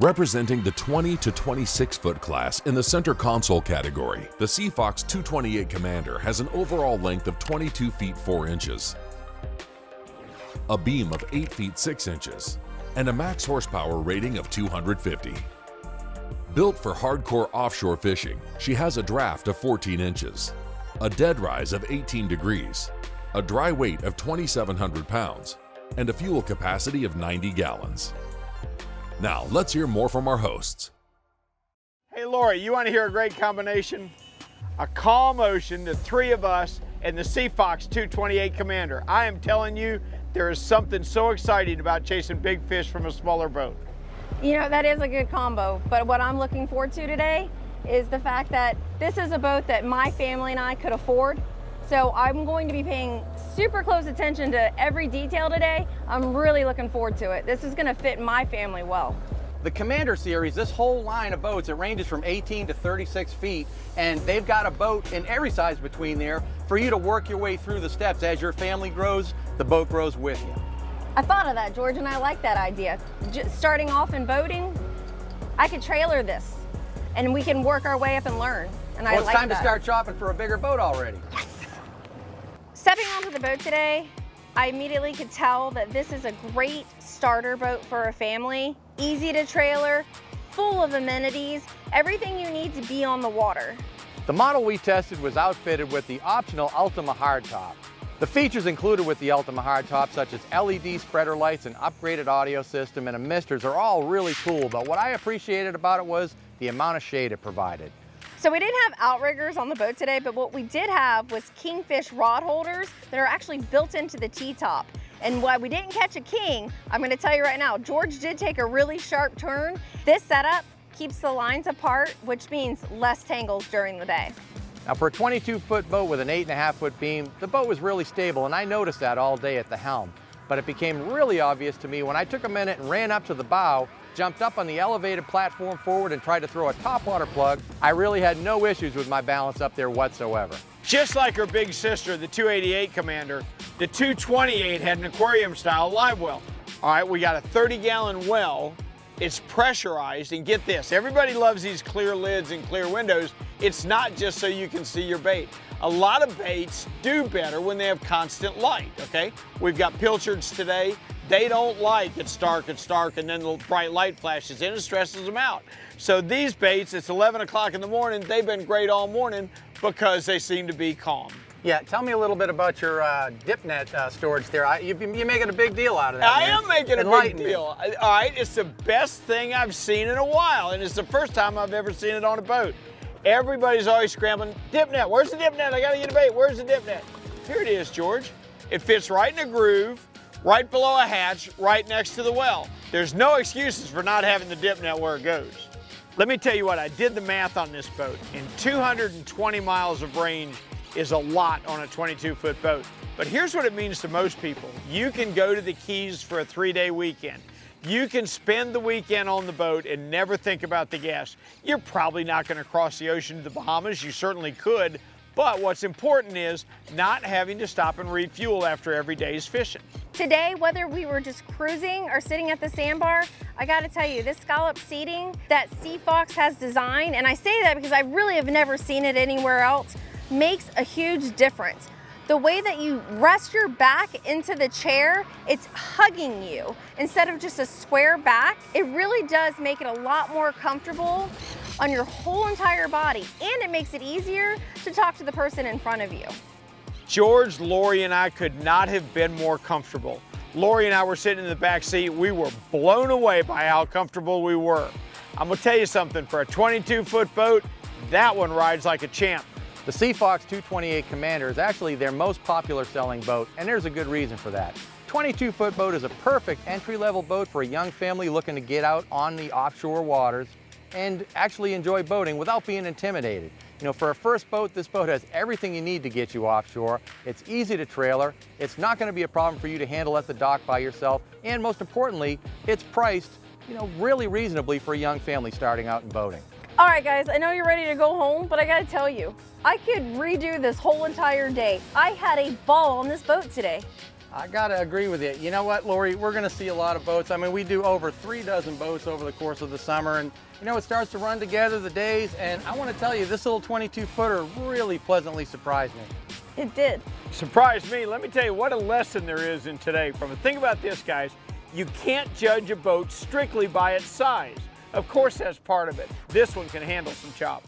Representing the 20 to 26 foot class in the center console category, the Seafox 228 Commander has an overall length of 22 feet 4 inches, a beam of 8 feet 6 inches, and a max horsepower rating of 250. Built for hardcore offshore fishing, she has a draft of 14 inches, a dead rise of 18 degrees, a dry weight of 2,700 pounds, and a fuel capacity of 90 gallons. Now, let's hear more from our hosts. Hey Lori, you want to hear a great combination? A calm ocean, the three of us, and the Seafox 228 Commander. I am telling you, there is something so exciting about chasing big fish from a smaller boat. You know, that is a good combo, but what I'm looking forward to today is the fact that this is a boat that my family and I could afford. So I'm going to be paying super close attention to every detail today. I'm really looking forward to it. This is going to fit my family well. The Commander series, this whole line of boats, it ranges from 18 to 36 feet, and they've got a boat in every size between there for you to work your way through the steps. As your family grows, the boat grows with you. I thought of that, George, and I like that idea. Starting off in boating, I could trailer this, and we can work our way up and learn. And well, it's time to start shopping for a bigger boat already. Yes! Stepping onto the boat today, I immediately could tell that this is a great starter boat for a family. Easy to trailer, full of amenities, everything you need to be on the water. The model we tested was outfitted with the optional Ultima hardtop. The features included with the Ultima hardtop, such as LED spreader lights, an upgraded audio system, and misters, are all really cool, but what I appreciated about it was the amount of shade it provided. So we didn't have outriggers on the boat today, but what we did have was kingfish rod holders that are actually built into the T-top. And while we didn't catch a king, I'm gonna tell you right now, George did take a really sharp turn. This setup keeps the lines apart, which means less tangles during the day. Now for a 22-foot boat with an 8.5-foot beam, the boat was really stable, and I noticed that all day at the helm. But it became really obvious to me when I took a minute and ran up to the bow, jumped up on the elevated platform forward and tried to throw a topwater plug. I really had no issues with my balance up there whatsoever. Just like her big sister, the 288 Commander, the 228 had an aquarium-style live well. All right, we got a 30-gallon well. It's pressurized, and get this, everybody loves these clear lids and clear windows. It's not just so you can see your bait. A lot of baits do better when they have constant light, okay? We've got pilchards today. They don't like it's dark, and then the bright light flashes in and stresses them out. So these baits, it's 11 o'clock in the morning, they've been great all morning because they seem to be calm. Yeah, tell me a little bit about your dip net storage there. You're making a big deal out of that. I am making a big deal. All right, it's the best thing I've seen in a while, and it's the first time I've ever seen it on a boat. Everybody's always scrambling, dip net, where's the dip net? I gotta get a bait, where's the dip net? Here it is, George. It fits right in a groove, right below a hatch, right next to the well. There's no excuses for not having the dip net where it goes. Let me tell you what, I did the math on this boat. In 220 miles of range is a lot on a 22-foot boat. But here's what it means to most people. You can go to the Keys for a 3-day weekend. You can spend the weekend on the boat and never think about the gas. You're probably not going to cross the ocean to the Bahamas. You certainly could. But what's important is not having to stop and refuel after every day's fishing. Today, whether we were just cruising or sitting at the sandbar, I gotta tell you, this scallop seating that Seafox has designed, and I say that because I really have never seen it anywhere else, makes a huge difference. The way that you rest your back into the chair, it's hugging you. Instead of just a square back, it really does make it a lot more comfortable on your whole entire body, and it makes it easier to talk to the person in front of you. George, Lori, and I could not have been more comfortable. Lori and I were sitting in the back seat. We were blown away by how comfortable we were. I'm gonna tell you something, for a 22-foot boat, that one rides like a champ. The Seafox 228 Commander is actually their most popular selling boat, and there's a good reason for that. 22-foot boat is a perfect entry-level boat for a young family looking to get out on the offshore waters and actually enjoy boating without being intimidated. You know, for a first boat, this boat has everything you need to get you offshore. It's easy to trailer, it's not going to be a problem for you to handle at the dock by yourself, and most importantly, it's priced, you know, really reasonably for a young family starting out in boating. All right, guys, I know you're ready to go home, but I gotta tell you, I could redo this whole entire day. I had a ball on this boat today. I gotta agree with you. You know what, Lori? We're gonna see a lot of boats. I mean, we do over 3 dozen boats over the course of the summer, and you know, it starts to run together, the days, and I wanna tell you, this little 22-footer really pleasantly surprised me. It did. Surprised me. Let me tell you what a lesson there is in today from it. Think about this, guys. You can't judge a boat strictly by its size. Of course, that's part of it. This one can handle some chop.